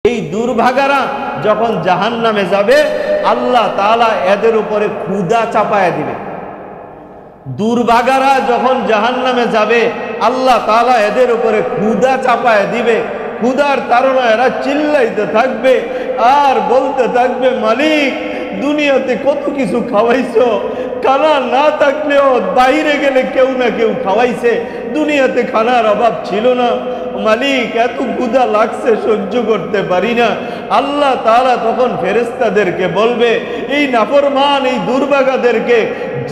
এই দুর্ভাগারা যখন জাহান্নামে যাবে আল্লাহ তাআলা এদের উপরে ক্ষুধা চাপায়া দিবে। দুর্ভাগারা যখন জাহান্নামে যাবে আল্লাহ তাআলা এদের উপরে ক্ষুধা চাপায়া দিবে। ক্ষুধার তাড়না এরা চিল্লাইতে থাকবে আর বলতে থাকবে, মালিক দুনিয়াতে কত কিছু খাওয়াইছো, খানা না থাকলেও বাইরে গেলে কেউ না কেউ খাওয়াইছে, দুনিয়াতে খানার অভাব ছিল না, মালিক এত ক্ষুধা লাগছে সহ্য করতে পারি না। আল্লাহ তাআলা তখন ফেরেশতাদেরকে বলবে, এই নাফরমান এই দুর্ভাগাদেরকে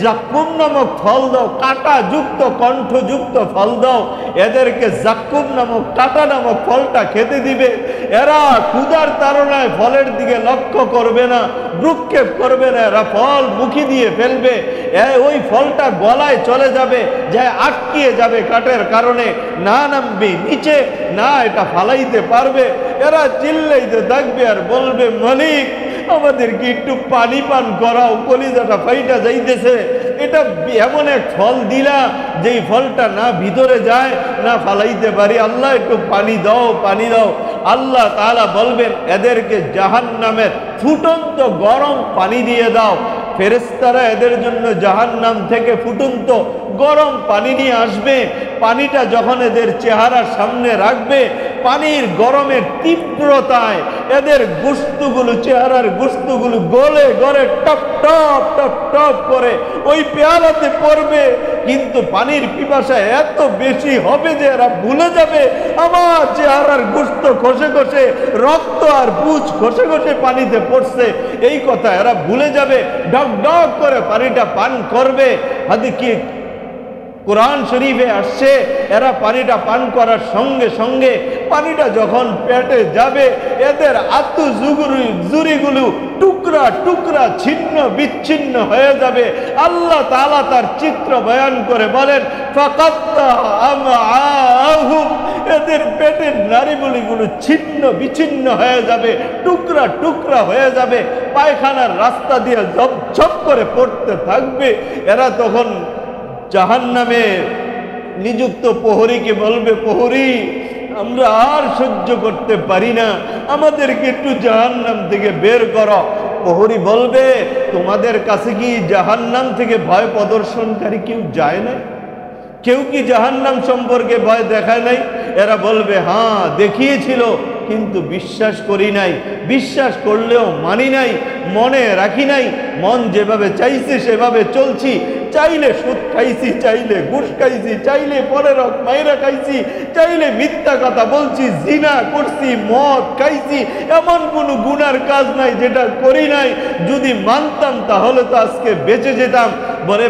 জাক্কুম নামক ফল দাও, কাঁটা যুক্ত কণ্ঠযুক্ত ফল দাও, এদেরকে জাক্কুম নামক কাঁটা নামক ফলটা খেতে দিবে। এরা ক্ষুধার তাড়নায় ফলের দিকে লক্ষ্য করবে না, ভ্রুক্ষেপ করবে না, এরা ফল মুখে দিয়ে ফেলবে। ওই ফলটা গলায় চলে যাবে, যায় আটকিয়ে যাবে কাঠের কারণে, না নামবে নিচে, না এটা ফালাইতে পারবে। এরা চিল্লাইতে থাকবে আর বলবে, মালিক আমাদেরকে একটু পানি পান করাও, কলিজাটা ফাইটা যাইতেছে। এটা এমন এক ফল দিলা যেই ফলটা না ভিতরে যায় না ফালাইতে পারি, আল্লাহ একটু পানি দাও, পানি দাও। আল্লাহ তাআলা বলবেন, এদেরকে জাহান্নামের ফুটন্ত গরম পানি দিয়ে দাও। ফেরেশতারা এদের জন্য জাহান্নাম থেকে ফুটন্ত গরম পানি নিয়ে আসবে। পানিটা যখন এদের চেহারার সামনে রাখবে, পানির গরমের তীব্রতায় এদের গোশতগুলো, চেহারার গোশতগুলো গলে গলে টপ টপ টপ টপ করে ওই পেয়ালাতে পড়বে। কিন্তু পানির পিপাসা এত বেশি হবে যে এরা ভুলে যাবে আমার চেহারার গোশত খসে খসে, রক্ত আর পুঁজ খসে খসে পানিতে পড়ছে, এই কথা এরা ভুলে যাবে। ডক ডক করে পানিটা পান করবে। হাদিসে কি কোরআন শরীফে আসছে, এরা পানিটা পান করার সঙ্গে সঙ্গে পানিটা যখন পেটে যাবে, এদের জুরিগুলো টুকরা টুকরা ছিন্ন বিচ্ছিন্ন হয়ে যাবে। আল্লাহ তাআলা তার চিত্র বয়ান করে বলেন, এদের পেটের নাড়িগুলো ছিন্ন বিচ্ছিন্ন হয়ে যাবে, টুকরা টুকরা হয়ে যাবে, পায়খানার রাস্তা দিয়ে ঝপ ঝপ করে পড়তে থাকবে। এরা তখন জাহান্নামে নিযুক্ত প্রহরীকে বলবে, প্রহরী আমরা আর সহ্য করতে পারি না, আমাদেরকে একটু জাহান্নাম থেকে বের করো। প্রহরী বলবে, তোমাদের কাছে কি জাহান্নাম থেকে ভয় প্রদর্শনকারী কেউ যায় না? কেউ কি জাহান্নাম সম্পর্কে ভয় দেখায় নাই? এরা বলবে, হ্যাঁ দেখিয়েছিল, কিন্তু বিশ্বাস করি নাই, বিশ্বাস করলেও মানি নাই, মনে রাখি নাই, মন যেভাবে চাইছে সেভাবে চলছি, চাইলে সুদ খাইছি, চাইলে ঘুষ খাইছি, চাইলে পরের হক মাইরা খাইছি, চাইলে মিথ্যা কথা বলছি, জিনা করছি, মদ খাইছি, এমন কোনো গুনার কাজ নাই যেটা করি নাই। যদি মানতাম তাহলে তো আজকে বেঁচে যেতাম। বলে,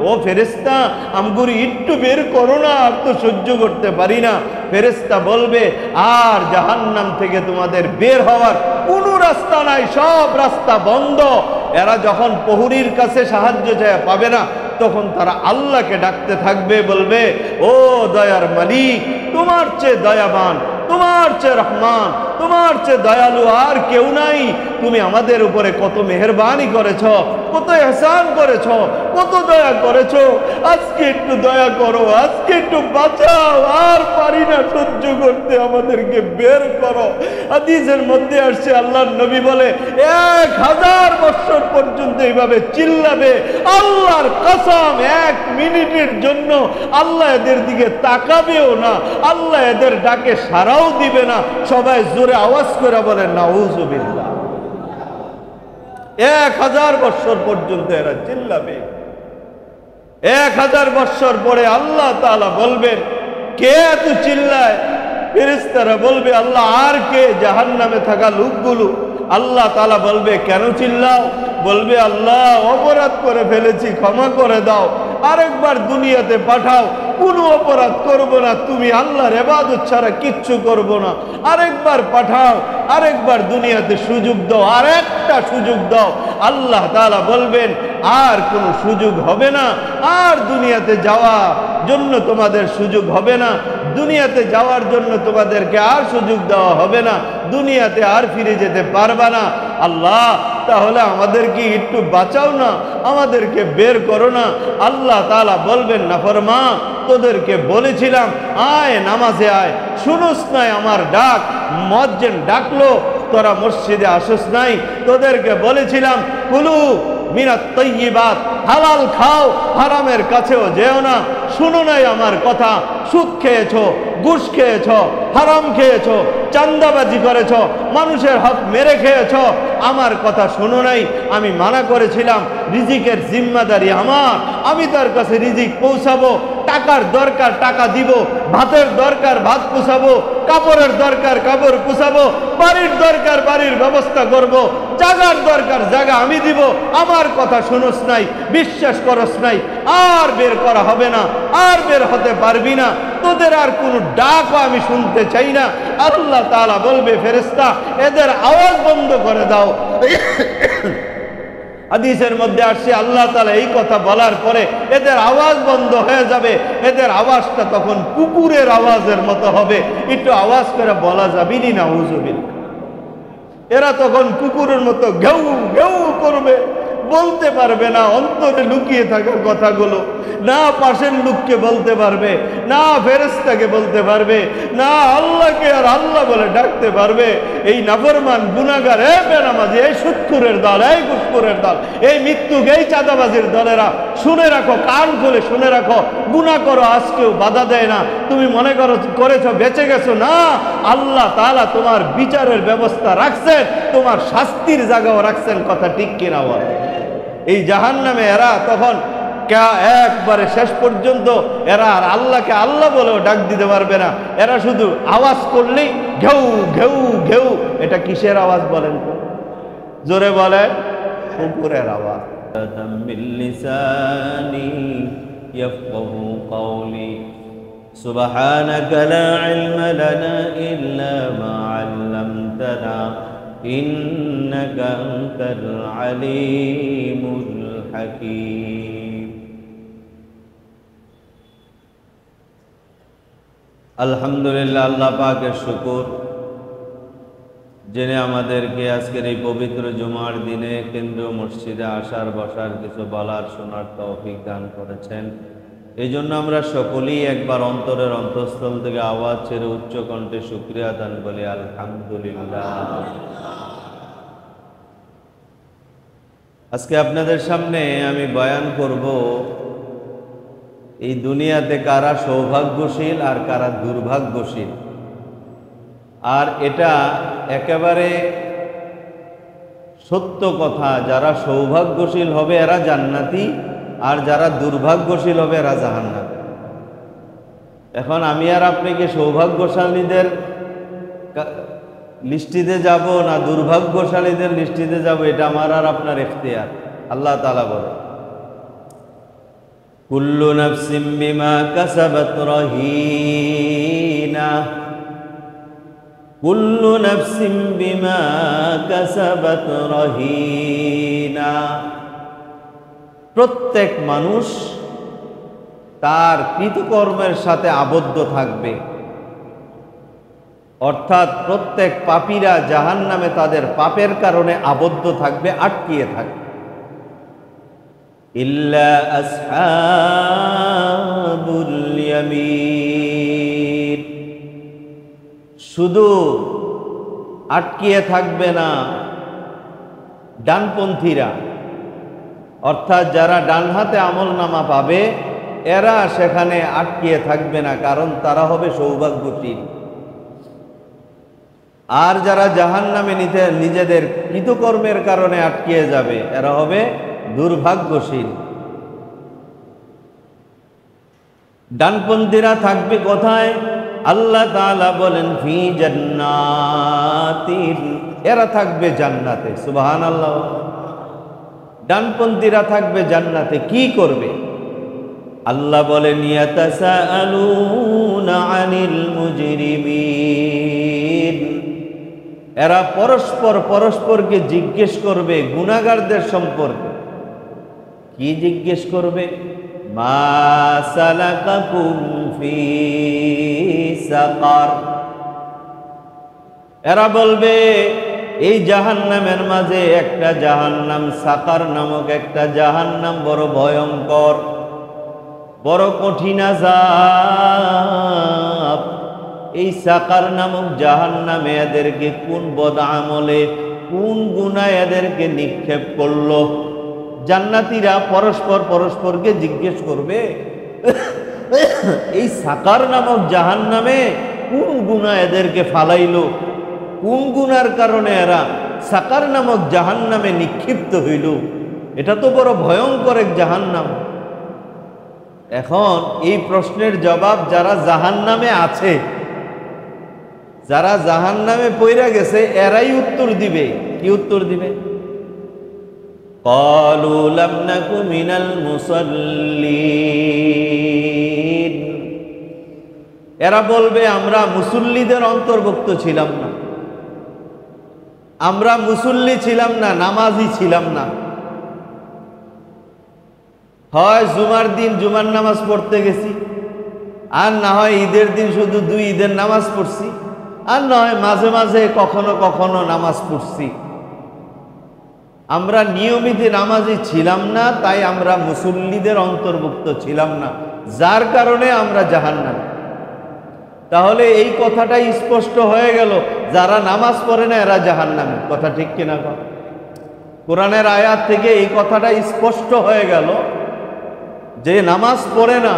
ও ফেরেশতা আমগুরি একটু বের করো না, আর তো সহ্য করতে পারি না। ফেরেশতা বলবে, আর জাহান্নাম থেকে তোমাদের বের হওয়ার কোনো রাস্তা নাই, সব রাস্তা বন্ধ। এরা যখন প্রহরীর কাছে সাহায্য চায় পাবে না, তখন তারা আল্লাহকে ডাকতে থাকবে, বলবে, ও দয়ার মালিক, তোমার চেয়ে দয়াবান, তোমার চেয়ে রহমান, তোমার চেয়ে দয়ালু আর কেউ নাই। তুমি আমাদের উপরে কত মেহেরবানি করেছ, কত ইহসান করেছ, কত দয়া করেছ, আজকে একটু দয়া করো, আজকে একটু বাঁচাও, আর পারি না সহ্য করতে, আমাদেরকে বের করো। হাদিসের মধ্যে আসছে, আল্লাহর নবী বলে, 1000 বছর পর্যন্ত এইভাবে চিল্লাবে। আল্লাহর কসম, 1 মিনিটের জন্য আল্লাহ এদের দিকে তাকাবেও না, আল্লাহ এদের ডাকে সাড়াও দিবে না। সবাই জোরে আওয়াজ করে বলে নাউযুবিল্লাহ। 1000 বছর পর্যন্ত এরা চিল্লাবে। 1000 বছর পরে আল্লাহ তাআলা বলবেন, কে এত চিল্লায়? ফেরেশতারা বলবে, আল্লাহ আর কে? জাহান্নামে থাকা লোকগুলো। আল্লাহ তাআলা বলবে, কেন চিল্লাও? বলবে, আল্লাহ অপরাধ করে ফেলেছি, ক্ষমা করে দাও, আরেকবার দুনিয়াতে পাঠাও, কোনো অপরাধ করব না, তুমি আল্লাহর ইবাদত ছাড়া কিচ্ছু করব না, আরেকবার পাঠাও, আরেকবার দুনিয়াতে সুযোগ দাও, আর একটা সুযোগ দাও। আল্লাহ তাআলা বলবেন, আর কোনো সুযোগ হবে না, আর দুনিয়াতে যাওয়ার জন্য তোমাদের সুযোগ হবে না, দুনিয়াতে যাওয়ার জন্য তোমাদেরকে আর সুযোগ দেওয়া হবে না, দুনিয়াতে আর ফিরে যেতে পারবা না। আল্লাহ তাহলে আমাদেরকে একটু বাঁচাও না, আমাদেরকে বের করো না। আল্লাহ তাআলা বলবেন, নাফরমান, তোদেরকে বলেছিলাম আয় নামাজে আয়, শুনোস নাই আমার ডাক, মুয়াজ্জিন ডাকলো, তোরা মসজিদে আসোস নাই। তোদেরকে বলেছিলাম কুলু মিনাত তাইয়্যিবাত, হালাল খাও, হারামের কাছেও যেও না, শুনো নাই আমার কথা। সুদ খেয়েছো, ঘুষ খেয়েছো, হারাম খেয়েছো, চাঁদাবাজি করেছো, মানুষের হক মেরে খেয়েছো, আমার কথা শোনো নাই। আমি মানা করেছিলাম, রিজিকের জিম্মাদারি আমার, আমি তার কাছে রিজিক পৌঁছাবো। টাকার দরকার টাকা দিব, ভাতের দরকার ভাত পুষাবো, কাপড়ের দরকার কাপড় পুষাবো, বাড়ির দরকার বাড়ির ব্যবস্থা করব, জায়গার দরকার জায়গা আমি দিব। আমার কথা শুনোস নাই, বিশ্বাস করস নাই, আর বের করা হবে না, আর বের হতে পারবি না, তোদের আর কোনো ডাকও আমি শুনতে চাই না। আল্লাহ তাআলা বলবে, ফেরেশতা এদের আওয়াজ বন্ধ করে দাও। হাদিসের মধ্যে আসছে আল্লাহ তাআলা এই কথা বলার পরে এদের আওয়াজ বন্ধ হয়ে যাবে। এদের আওয়াজটা তখন কুকুরের আওয়াজের মতো হবে, একটু আওয়াজ করে বলা যাবেনি না নাউযুবিল্লাহ। এরা তখন কুকুরের মতো ঘেউ ঘেউ করবে, বলতে পারবে না অন্তরে লুকিয়ে থাকা কথাগুলো, না পাশের লোককে বলতে পারবে, না ফেরেশতাকে বলতে পারবে, না আল্লাহকে আর আল্লাহ বলে ডাকতে পারবে। এই নাফরমান গুনাহগার, এই বেনামাজি, এই সুদখোরের দল, এই ঘুষখোরের দল, এই মৃত্যুক, এই চাঁদাবাজির দলেরা, শুনে রাখো, কান খুলে শুনে রাখো, গুনাহ করো, আজকেও বাধা দেয় না। তুমি মনে করেছো বেঁচে গেছো, না, আল্লাহ তাআলা তোমার বিচারের ব্যবস্থা রাখছেন, তোমার শাস্তির জায়গাও রাখছেন। কথা ঠিক কিনা বল? এই জাহান্নামে এরা তখন একবারে শেষ পর্যন্ত এরা আর আল্লাহকে আল্লাহ বলেও ডাক দিতে পারবে না। এরা শুধু আওয়াজ করলেই ঘেউ ঘেউ ঘেউ। এটা কিসের আওয়াজ বলেন তো? জোরে বলেন, কুকুরের আওয়াজ। সুবহানাকা লা ইলমা লানা ইল্লা মা 'আল্লামতানা ইন্নাকা আনতাল আলিমুল হাকীম। আলহামদুলিল্লাহ, আল্লাহ পাকের শুকর, যিনি আমাদেরকে আজকের এই পবিত্র জুমার দিনে কেন্দ্রীয় মসজিদে আসার বসার কিছু বলার শোনার তৌফিক দান করেছেন। এই জন্য আমরা সকলেই একবার অন্তরের অন্তঃস্থল থেকে আওয়াজ ছেড়ে উচ্চ কণ্ঠে শুকরিয়া দান বলি, আলহামদুলিল্লাহ। আজকে আপনাদের সামনে আমি বয়ান করব এই দুনিয়াতে কারা সৌভাগ্যশীল আর কারা দুর্ভাগ্যশীল। আর এটা একেবারে সত্য কথা, যারা সৌভাগ্যশীল হবে এরা জান্নাতি, আর যারা দুর্ভাগ্যশীল হবে এরা জাহান্নামী। এখন আমি আর আপনি কি সৌভাগ্যশালীদের লিস্টিতে যাব না দুর্ভাগ্যশালীদের লিস্টিতে যাব, এটা আমার আর আপনার ইখতিয়ার। আল্লাহ তাআলা বলে, কুল্লু নাফসিম বিমা কাসাবাত রহিনা, কুল্লু নাফসিম বিমা কাসাবাত রহিনা। প্রত্যেক মানুষ তার কৃতকর্মের সাথে আবদ্ধ থাকবে, অর্থাৎ প্রত্যেক পাপীরা জাহান্নামে তাদের পাপের কারণে আবদ্ধ থাকবে, আটকিয়ে থাকবে। ইল্লা আসহাবুল ইয়ামিন, শুধু আটকিয়ে থাকবে না ডানপন্থীরা, অর্থাৎ যারা ডান হাতে আমলনামা পাবে এরা সেখানে আটকিয়ে থাকবে না, কারণ তারা হবে সৌভাগ্যশীল। আর যারা জাহান্নামে নিজেদের কৃতকর্মের কারণে আটকিয়ে যাবে এরা হবে দুর্ভাগ্যশীল। ডানপন্থীরা থাকবে কোথায়? আল্লাহ তাআলা বলেন ফি জান্নাতিন, এরা থাকবে জান্নাতে। সুবহানাল্লাহ। ডানপন্থীরা থাকবে জান্নাতে, কি করবে? আল্লাহ বলেন ইয়াতাসাআলুনা আনিল মুজরিমিন, এরা পরস্পরকে জিজ্ঞেস করবে গুনাহগারদের সম্পর্কে। কি জিজ্ঞেস করবে? মা সালাকাকুম ফি সাকার, এরা বলবে এই জাহান্নামের মাঝে একটা জাহান্নাম সাকার নামক একটা জাহান্নাম বড় ভয়ঙ্কর, বড় কঠিন আযাব। এই সাকার নামক জাহান্নামে এদেরকে কোন বদআমলে, কোন গুনাহে এদেরকে নিক্ষেপ করলো? জান্নাতীরা পরস্পরকে জিজ্ঞেস করবে, এই সাকার নামক জাহান্নামে কোন গুনাহ এদেরকে ফালাইলো, কোন গুনার কারণে এরা সাকার নামক জাহান্নামে নিক্ষিপ্ত হইল? এটা তো বড় ভয়ঙ্কর এক জাহান্নাম। এখন এই প্রশ্নের জবাব যারা জাহান্নামে আছে, যারা জাহান্নামে পইরা গেছে, এরাই উত্তর দিবে। কি উত্তর দিবে? ক্বালু লাম নাকু মিনাল মুসাল্লিন। এরা বলবে আমরা মুসল্লিদের অন্তর্ভুক্ত ছিলাম না, আমরা মুসল্লি ছিলাম না, নামাজি ছিলাম না। হয় জুমার দিন জুমার নামাজ পড়তে গেছি, আর না হয় ঈদের দিন শুধু 2 ঈদের নামাজ পড়ছি, আর না হয় মাঝে মাঝে কখনো কখনো নামাজ পড়ছি। আমরা নিয়মিত নামাজি ছিলাম না, তাই আমরা মুসল্লিদের অন্তর্ভুক্ত ছিলাম না, যার কারণে আমরা জাহান্নামে। তাহলে এই কথাটাই স্পষ্ট হয়ে গেল, যারা নামাজ পড়ে না এরা জাহান্নামে। কথা ঠিক কিনা? কোরআনের আয়াত থেকে এই কথাটা স্পষ্ট হয়ে গেল যে নামাজ পড়ে না,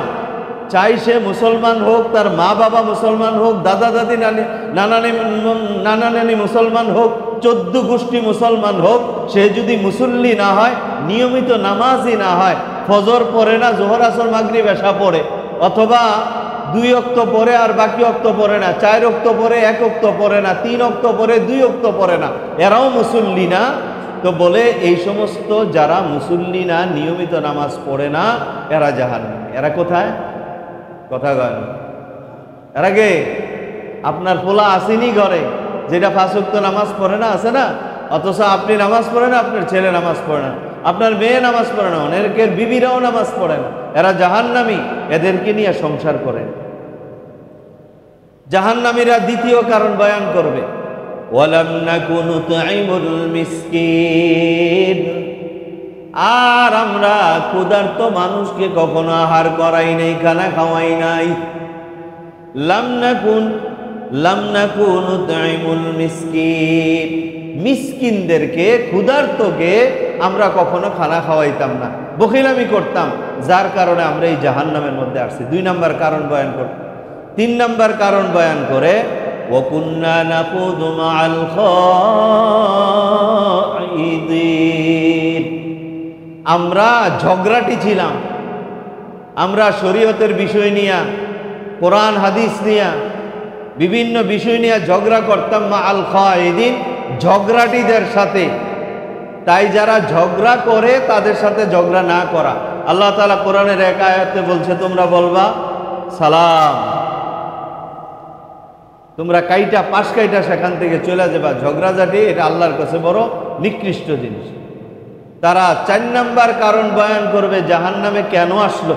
চাই সে মুসলমান হোক, তার মা বাবা মুসলমান হোক, দাদা দাদি নানা নানি মুসলমান হোক, 14 গোষ্ঠী মুসলমান হোক, সে যদি মুসল্লি না হয়, নিয়মিত নামাজই না হয়, ফজর পড়ে না, জোহর আসর মাগরিব এশা পড়ে, অথবা 2 ওয়াক্ত পড়ে আর বাকি ওয়াক্ত পড়ে না, 4 ওয়াক্ত পড়ে 1 ওয়াক্ত পড়ে না, 3 ওয়াক্ত পড়ে 2 ওয়াক্ত পড়ে না, এরাও মুসল্লি না। তো বলে এই সমস্ত যারা মুসল্লি না, নিয়মিত নামাজ পড়ে না, এরা জাহান্নামী। এরা কোথায়? কথা কয় না। এরা কে? আপনার পোলা আসেনি ঘরে, যেটা 5 ওয়াক্ত নামাজ পড়ে না, আছে না? অথচ আপনি নামাজ পড়ে না, আপনার ছেলে নামাজ পড়ে না, আপনার মেয়ে নামাজ পড়ে না, অনেকের বিবিরাও নামাজ পড়ে না। এরা জাহান্নামী, এদেরকে নিয়ে সংসার করে। জাহান্নামীরা দ্বিতীয় কারণ বয়ান করবে, ওয়ালাম নাকু নুতঈমুল মিসকিন। আর আমরা ক্ষুধার্ত মানুষকে কখনো আহার করাই নাই, খানা খাওয়াই নাই। লাম নাকু নুতঈমুল মিসকিন, মিসকিনদেরকে, ক্ষুধার্তকে আমরা কখনো খানা খাওয়াইতাম না, বখিলামি করতাম, যার কারণে আমরা এই জাহান্নামের মধ্যে আসছি। 2 নম্বর কারণ বয়ান করে 3 নম্বর কারণ বয়ান করে, ওয়া কুন্না নাকুযু মাআল খাইদিন। আমরা ঝগড়াটি ছিলাম, আমরা শরীয়তের বিষয় নিয়ে, কোরআন হাদিস নিয়ে, বিভিন্ন বিষয় নিয়ে ঝগড়া করতাম। মাআল খাইদিন, ঝগড়াটিদের সাথে। তাই যারা ঝগড়া করে তাদের সাথে ঝগড়া না করা। আল্লাহ তাআলা কোরআনের এক আয়াতে বলছে, তোমরা বলবা সালাম, তোমরা পাশ কাইটা সেখান থেকে চলে যাবা। ঝগড়াঝাটি এটা আল্লাহর কাছে বড় নিকৃষ্ট জিনিস। তারা 4 নম্বর কারণ বয়ান করবে জাহান্নামে কেন আসলো।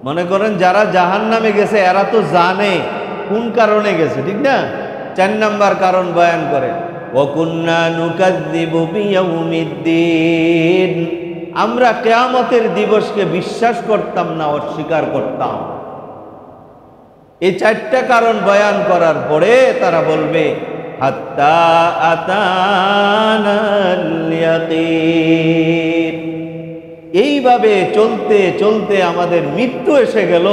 মনে করেন যারা জাহান্নামে গেছে এরা তো জানে কোন কারণে গেছে, ঠিক না? 4 নম্বর কারণ বয়ান করে, ওয়া কুন্না নুকাযযিবু বিয়াউমিদ্দিন। আমরা কিয়ামতের দিবসকে বিশ্বাস করতাম না, অস্বীকার করতাম। এই 4টা কারণ বয়ান করার পরে তারা বলবে, হাত্তা আতানাল ইয়াকিন। এইভাবে চলতে চলতে আমাদের মৃত্যু এসে গেল,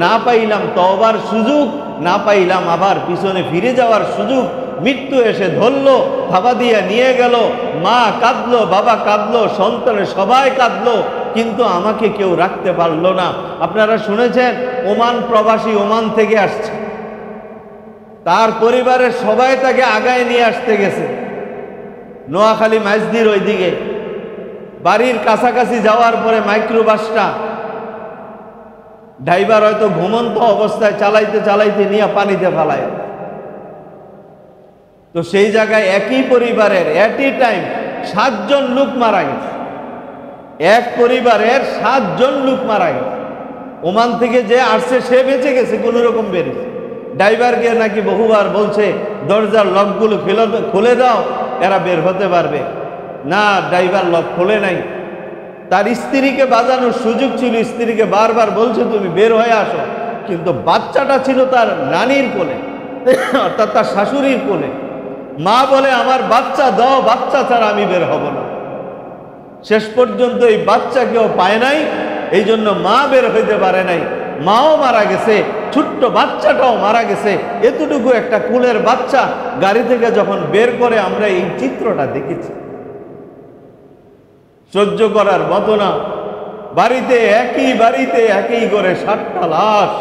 না পাইলাম তওবার সুযোগ, না পাইলাম আবার পিছনে ফিরে যাওয়ার সুযোগ। মৃত্যু এসে ধরলো, থাবা দিয়া নিয়ে গেল, মা কাঁদলো, বাবা কাঁদলো, সন্তানের সবাই কাঁদলো, কিন্তু আমাকে কেউ রাখতে পারলো না। আপনারা শুনেছেন ওমান প্রবাসী ওমান থেকে আসছে, তার পরিবারের সবাই তাকে আগায় নিয়ে আসতে গেছে নোয়াখালী মাইজদির ওইদিকে। বাড়ির কাছাকাছি যাওয়ার পরে মাইক্রোবাসটা ড্রাইভার হয়তো ঘুমন্ত অবস্থায় চালাইতে চালাইতে নিয়ে পানিতে ফেলায়। তো সেই জায়গায় একই পরিবারের এট এ টাইম 7 জন লোক মারা গেছে। এক পরিবারের 7 জন লোক মারা গেছে। ওমান থেকে যে আসছে সে বেঁচে গেছে, কোন রকম বেরিয়েছে। ড্রাইভারকে নাকি বহুবার বলছে দরজার লকগুলো খুলে দাও, এরা বের হতে পারবে না। ড্রাইভার লক খোলে নাই। তার স্ত্রীকে বাজানোর সুযোগ ছিল, স্ত্রীকে বারবার বলছে তুমি বের হয়ে আসো, কিন্তু বাচ্চাটা ছিল তার নানির কোলে, অর্থাৎ তার শাশুড়ির কোলে। মা বলে আমার বাচ্চা দাও, বাচ্চা ছাড়া আমি বের হব না। শেষ পর্যন্ত এই বাচ্চা কেউ পায় নাই, এই জন্য মা বের হইতে পারে নাই। মাও মারা গেছে, ছোট্ট বাচ্চাটাও মারা গেছে। এতটুকু একটা কুলের বাচ্চা গাড়ি থেকে যখন বের করে আমরা এই চিত্রটা দেখেছি। সহ্য করার মতো না। বাড়িতে একই করে 7টা লাশ,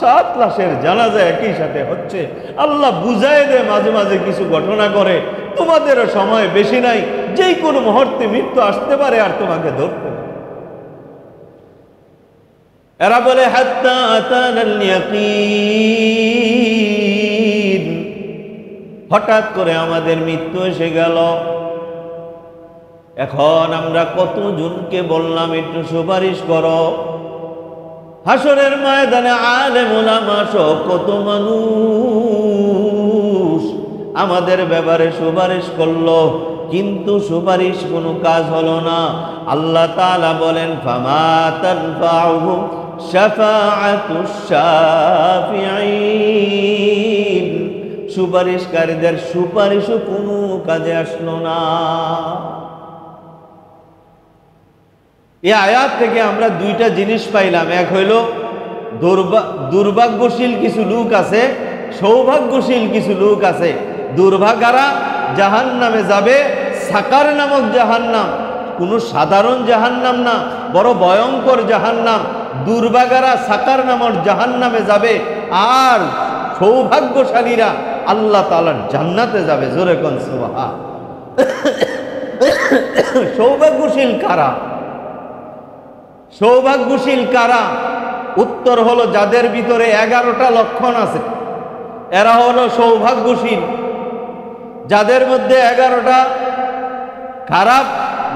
7 লাশের জানাজা একই সাথে হচ্ছে। আল্লাহ বুঝায় দেয় মাঝে মাঝে কিছু ঘটনা করে, তোমাদেরও সময় বেশি নাই, যেই কোনো মুহূর্তে মৃত্যু আসতে পারে আর তোমাকে ধরতে পারে। এরা বলে হাত্তা আতানাল ইয়াকিন, হঠাৎ করে আমাদের মৃত্যু এসে গেল। এখন আমরা কতজনকে বললাম একটু সুপারিশ করো। হাসরের ময়দানে আলেম ওলামা সহ কত মানুষ আমাদের ব্যাপারে সুপারিশ করলো, কিন্তু সুপারিশ কোনো কাজ হলো না। আল্লাহ তাআলা বলেন ফামা তানফাউহুম শাফাআতুশ শাফিঈন, সুপারিশকারীদের সুপারিশও কোনো কাজে আসলো না। এই আয়াত থেকে আমরা 2টা জিনিস পাইলাম। এক হইল দুর্ভাগ্যশীল কিছু লোক আছে, সৌভাগ্যশীল কিছু লোক আছে। দুর্ভাগারা জাহান্নামে যাবে, সাকার নামক জাহান্নাম, কোনো সাধারণ জাহান্নাম না, বড় ভয়ঙ্কর জাহান্নাম। দুর্ভাগারা সাকার নামক জাহান্নামে যাবে, আর সৌভাগ্যশালীরা আল্লাহ তাআলার জান্নাতে যাবে। জোরে কোন সুবহান। সৌভাগ্যশীল কারা? সৌভাগ্যশীল কারা? উত্তর হলো যাদের ভিতরে 11টা লক্ষণ আছে, এরা হলো সৌভাগ্যশীল। যাদের মধ্যে 11টা খারাপ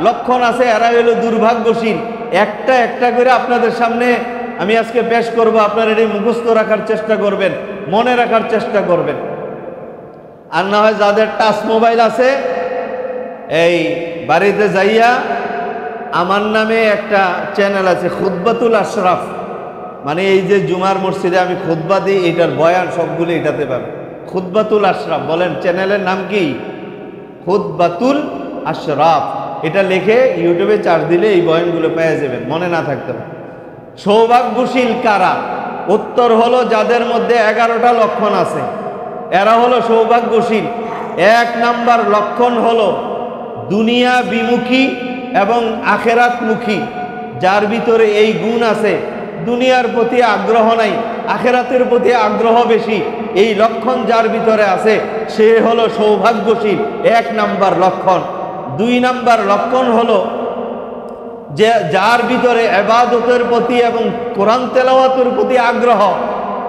লক্ষণ আছে এরা হলো দুর্ভাগ্যশীল। একটা একটা করে আপনাদের সামনে আমি আজকে পেশ করব, আপনারা এটি মুখস্থ রাখার চেষ্টা করবেন, মনে রাখার চেষ্টা করবেন। আর না হয় যাদের টাচ মোবাইল আছে, এই বাড়িতে যাইয়া আমার নামে একটা চ্যানেল আছে খুতবাতুল আশরাফ, মানে এই যে জুমার মসজিদে আমি খুতবা দিই, এটার বয়ান সবগুলো এটাতে পাবেন। খুতবাতুল আশরাফ বলেন, চ্যানেলের নাম কি? খুতবাতুল আশরাফ। এটা লিখে ইউটিউবে চার্জ দিলে এই বয়ানগুলো পেয়ে যাবেন, মনে না থাকতে পারে। সৌভাগ্যশীল কারা? উত্তর হলো যাদের মধ্যে 11টা লক্ষণ আছে, এরা হলো সৌভাগ্যশীল। 1 নাম্বার লক্ষণ হলো দুনিয়া বিমুখী এবং আখেরাতমুখী। যার ভিতরে এই গুণ আছে, দুনিয়ার প্রতি আগ্রহ নাই, আখেরাতের প্রতি আগ্রহ বেশি, এই লক্ষণ যার ভিতরে আছে সে হলো সৌভাগ্যশীল। 1 নাম্বার লক্ষণ। 2 নাম্বার লক্ষণ হলো যে যার ভিতরে ইবাদতের প্রতি এবং কোরআন তেলাওয়াতের প্রতি আগ্রহ,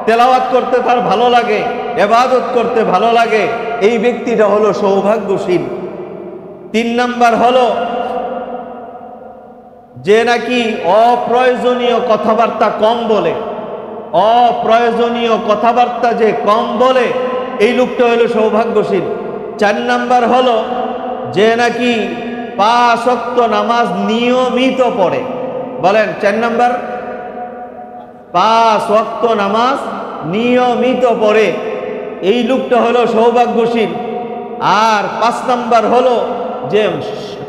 তেলাওয়াত করতে তার ভালো লাগে, ইবাদত করতে ভালো লাগে, এই ব্যক্তিটা হলো সৌভাগ্যশীল। 3 নাম্বার হলো যে নাকি অপ্রয়োজনীয় কথাবার্তা কম বলে, অপ্রয়োজনীয় কথাবার্তা যে কম বলে, এই লোকটা হলো সৌভাগ্যশীল। 4 নাম্বার হলো যে নাকি 5 ওয়াক্ত নামাজ নিয়মিত পড়ে। বলেন 4 নাম্বার? 5 ওয়াক্ত নামাজ নিয়মিত পড়ে, এই লোকটা হলো সৌভাগ্যশীল। আর 5 নাম্বার হলো যে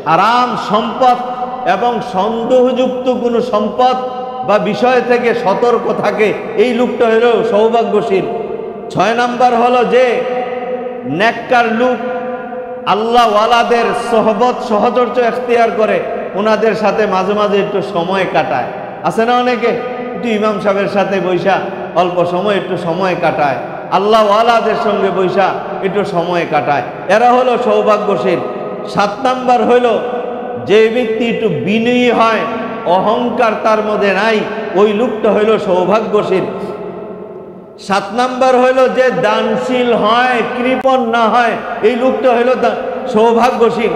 হারাম সম্পদ এবং সন্দেহযুক্ত কোনো সম্পদ বা বিষয় থেকে সতর্ক থাকে, এই লোকটা হলো সৌভাগ্যশীল। 6 নাম্বার হলো যে নেককার লোক, আল্লাহওয়ালাদের সোহবত সহচর্য এখতিয়ার করে, ওনাদের সাথে মাঝে মাঝে একটু সময় কাটায়। আছে না অনেকে, একটু ইমাম সাহেবের সাথে বৈশা অল্প সময় একটু সময় কাটায়, আল্লাহওয়ালাদের সঙ্গে বৈশা একটু সময় কাটায়, এরা হলো সৌভাগ্যশীল। 7 নাম্বার হইল যে ব্যক্তি একটু বিনয়ী হয়, অহংকার তার মধ্যে নাই, ওই লোকটা হইল সৌভাগ্যশীল। 7 নাম্বার হইল যে দানশীল হয়, কৃপণ না হয়, এই লোকটা হইল সৌভাগ্যশীল।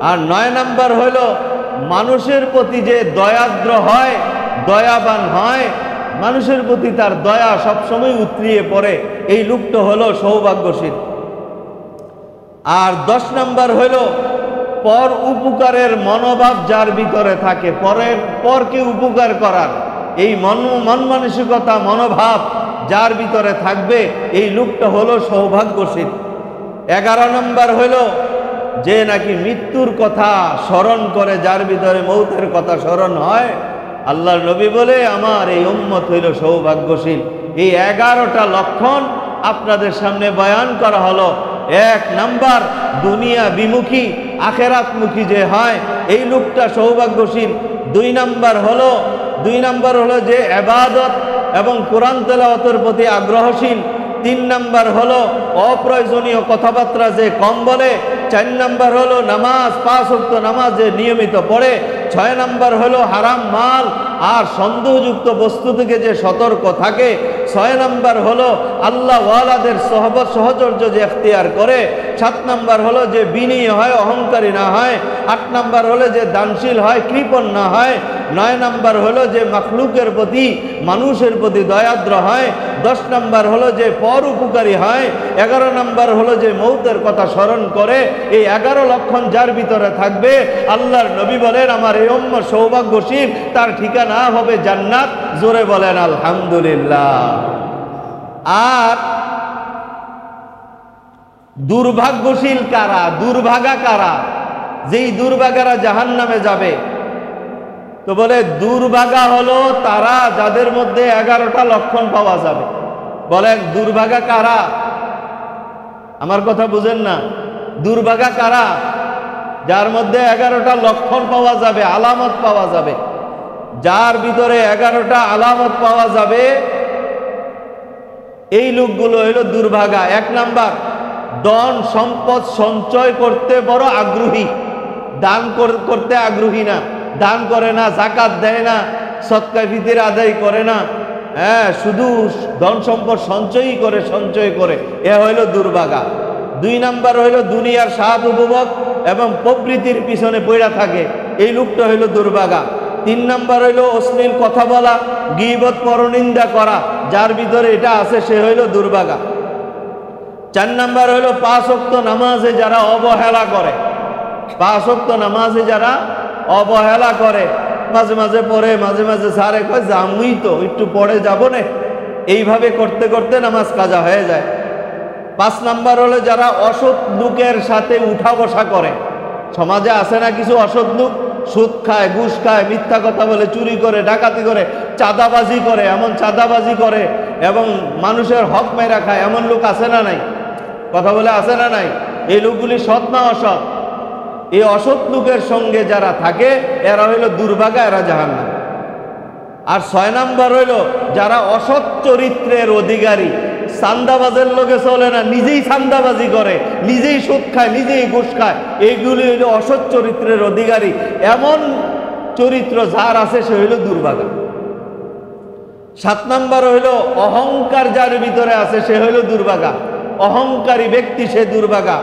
আর 9 নাম্বার হইল মানুষের প্রতি যে দয়াদ্র হয়, দয়াবান হয়, মানুষের প্রতি তার দয়া সবসময় উতরিয়ে পড়ে, এই লোকটা হলো সৌভাগ্যশীল। আর 10 নাম্বার হলো পর উপকারের মনোভাব যার ভিতরে থাকে, পরকে উপকার করার এই মন মানসিকতা মনোভাব যার ভিতরে থাকবে, এই লোকটা হলো সৌভাগ্যশীল। 11 নম্বর হলো যে নাকি মৃত্যুর কথা স্মরণ করে, যার ভিতরে মৌতের কথা স্মরণ হয়। আল্লাহর নবী বলে আমার এই উম্মত হইল সৌভাগ্যশীল। এই 11টা লক্ষণ আপনাদের সামনে বয়ান করা হলো। 1 নাম্বার দুনিয়া বিমুখী আখেরাতমুখী যে হয়, এই লোকটা সৌভাগ্যশীল। 2 নাম্বার হলো যে ইবাদত এবং কোরআন তেলাওয়াতের প্রতি আগ্রহশীল। 3 নাম্বার হলো অপ্রয়োজনীয় কথাবার্তা যে কম বলে। 4 নাম্বার হলো নামাজ, 5 ওয়াক্ত নামাজ যে নিয়মিত পড়ে। 6 নাম্বার হলো হারাম মাল আর সন্দেহযুক্ত বস্তু থেকে যে সতর্ক থাকে। 6 নাম্বার হলো আল্লাহ ওয়ালাদের সহবত সহচর্য যে এখতিয়ার করে। 7 নাম্বার হলো যে বিনয়ী হয়, অহংকারী না হয়। 8 নাম্বার হলো যে দানশীল হয়, কৃপণ না হয়। 9 নাম্বার হলো যে মাখলুকের প্রতি, মানুষের প্রতি দয়াদ্র হয়। 10 নাম্বার হলো যে পর উপকারী হয়। 11 নাম্বার হলো যে মৌতের কথা স্মরণ করে। এই 11 লক্ষণ যার ভিতরে থাকবে, আল্লাহর নবী বলেন আমার এই উম্মত সৌভাগ্যশীল, তার ঠিকানা হবে জান্নাত। জোরে বলেন আলহামদুলিল্লাহ। আর দুর্ভাগ্যশীল কারা, দুর্ভাগা কারা, যেই দুর্ভাগারা জাহান্নামে যাবে? তো বলে দুর্ভাগা হলো তারা যাদের মধ্যে 11টা লক্ষণ পাওয়া যাবে। বলেন দুর্ভাগা কারা? আমার কথা বুঝেন না? দুর্ভাগা কারা? যার মধ্যে 11টা লক্ষণ পাওয়া যাবে, আলামত পাওয়া যাবে। যার ভিতরে 11টা আলামত পাওয়া যাবে, এই লোকগুলো হলো দুর্ভাগা। 1 নাম্বার ধন সম্পদ সঞ্চয় করতে বড় আগ্রহী, দান করতে আগ্রহী না, দান করে না, যাকাত দেয় না, সদকা ফিতর আদায় করে না, শুধু ধন সম্পদ সঞ্চয় করে, এ হইল দুর্ভাগা। 2 নাম্বার হইল দুনিয়ার স্বাদ উপভোগ এবং প্রবৃত্তির পিছনে পড়া থাকে, এই লোকটা হইল দুর্ভাগা। 3 নাম্বার হইল অশ্লীল কথা বলা, গীবত পরনিন্দা করা, যার ভিতরে এটা আছে সে হইল দুর্ভাগা। 4 নাম্বার হইল 5 ওয়াক্ত নামাজে যারা অবহেলা করে, 5 ওয়াক্ত নামাজে যারা অবহেলা করে, মাঝে মাঝে পড়ে, মাঝে মাঝে সারে কয় জামুই তো একটু পড়ে যাব না, এইভাবে করতে করতে নামাজ কাজা হয়ে যায়। 5 নাম্বার হলো যারা অসৎ লোকের সাথে উঠা বসা করে। সমাজে আছে না কিছু অসৎ লোক, সুদ খায়, ঘুষ খায়, মিথ্যা কথা বলে, চুরি করে, ডাকাতি করে, চাঁদাবাজি করে, এমন চাঁদাবাজি করে এবং মানুষের হক মেরা খায়, এমন লোক আছে না নাই? কথা বলে আছে না নাই? এই লোকগুলি সৎ না অসৎ? এই অসৎ লোকের সঙ্গে যারা থাকে এরা হইল দুর্ভাগা, এরা জাহান্নাম। আর 6 নাম্বার হইল যারা অসৎ চরিত্রের অধিকারী, চান্দাবাজের লোকে চলে না, নিজেই চান্দাবাজি করে, নিজেই সুদ খায়, নিজেই ঘুষ খায়, এইগুলি হইল অসৎ চরিত্রের অধিকারী। এমন চরিত্র যার আছে সে হইল দুর্ভাগা। 7 নাম্বার হইল অহংকার যার ভিতরে আছে সে হইল দুর্ভাগা, অহংকারী ব্যক্তি সে দুর্ভাগা।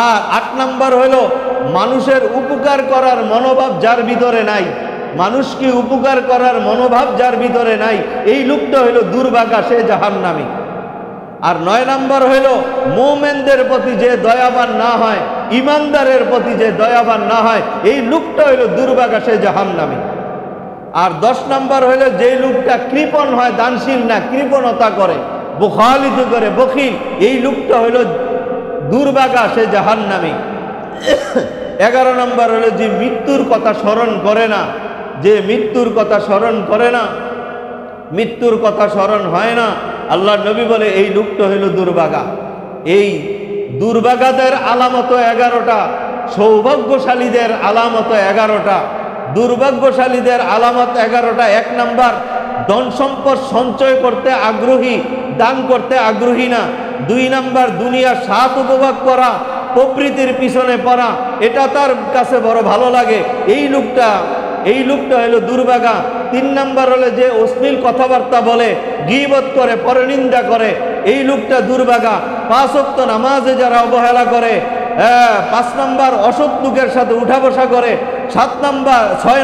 আর 8 নাম্বার হইল মানুষের উপকার করার মনোভাব যার ভিতরে নাই, মানুষকে উপকার করার মনোভাব যার ভিতরে নাই, এই লোকটা হইল দুর্ভাগা, সে জাহান্নামী। আর 9 নাম্বার হইল মুমিনদের প্রতি যে দয়াবান না হয়, ইমানদারের প্রতি যে দয়াবান না হয়, এই লোকটা হইল দুর্ভাগা, সে জাহান্নামী। আর 10 নাম্বার হইল যে লোকটা কৃপণ হয়, দানশীল না, কৃপণতা করে, বুখালিত করে, বখিল, এই লোকটা হইল দুর্ভাগা, সে জাহান্নামী। 11 নাম্বার হলো যে মৃত্যুর কথা স্মরণ করে না, যে মৃত্যুর কথা স্মরণ করে না, মৃত্যুর কথা স্মরণ হয় না, আল্লাহ নবী বলে এই লোকটা হইল দুর্ভাগা। এই দুর্ভাগাদের আলামত 11টা, সৌভাগ্যশালীদের আলামত 11টা। দুর্ভাগ্যশালীদের আলামত 11টা। 1 নাম্বার ধন সম্পদ সঞ্চয় করতে আগ্রহী, দান করতে আগ্রহী না। 2 নাম্বার দুনিয়ার স্বাদ উপভোগ করা, প্রবৃত্তির পিছনে পড়া, এটা তার কাছে বড় ভালো লাগে, এই লোকটা হলো দুর্ভাগা। 3 নাম্বার হলো যে অশ্লীল কথাবার্তা বলে, গীবত করে, পরনিন্দা করে, এই লোকটা দুর্ভাগা। 5 ওয়াক্ত নামাজে যারা অবহেলা করে, 5 নাম্বার অসৎ লোকের সাথে উঠা বসা করে। 6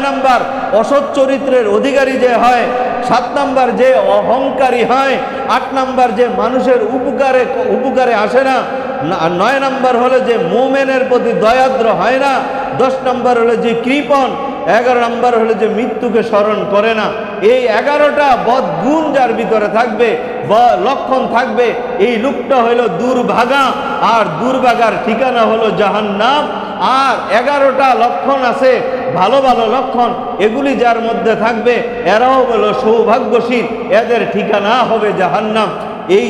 নাম্বার অসৎ চরিত্রের অধিকারী যে হয়, 7 নাম্বার যে অহংকারী হয়, 8 নাম্বার যে মানুষের উপকারে আসে না, 9 নাম্বার হলো যে মুমিনের প্রতি দয়াদ্র হয় না, 10 নাম্বার হলো যে কৃপণ, 11 নাম্বার হলো যে মৃত্যুকে স্মরণ করে না। এই 11টা বদগুণ যার ভিতরে থাকবে বা লক্ষণ থাকবে, এই লোকটা হলো দুর্ভাগা, আর দুর্ভাগার ঠিকানা হলো জাহান্নাম। আর 11টা লক্ষণ আছে, ভালো ভালো লক্ষণ, এগুলি যার মধ্যে থাকবে এরাও হলো সৌভাগ্যশীল, এদের ঠিকানা হবে জাহান্নাম। এই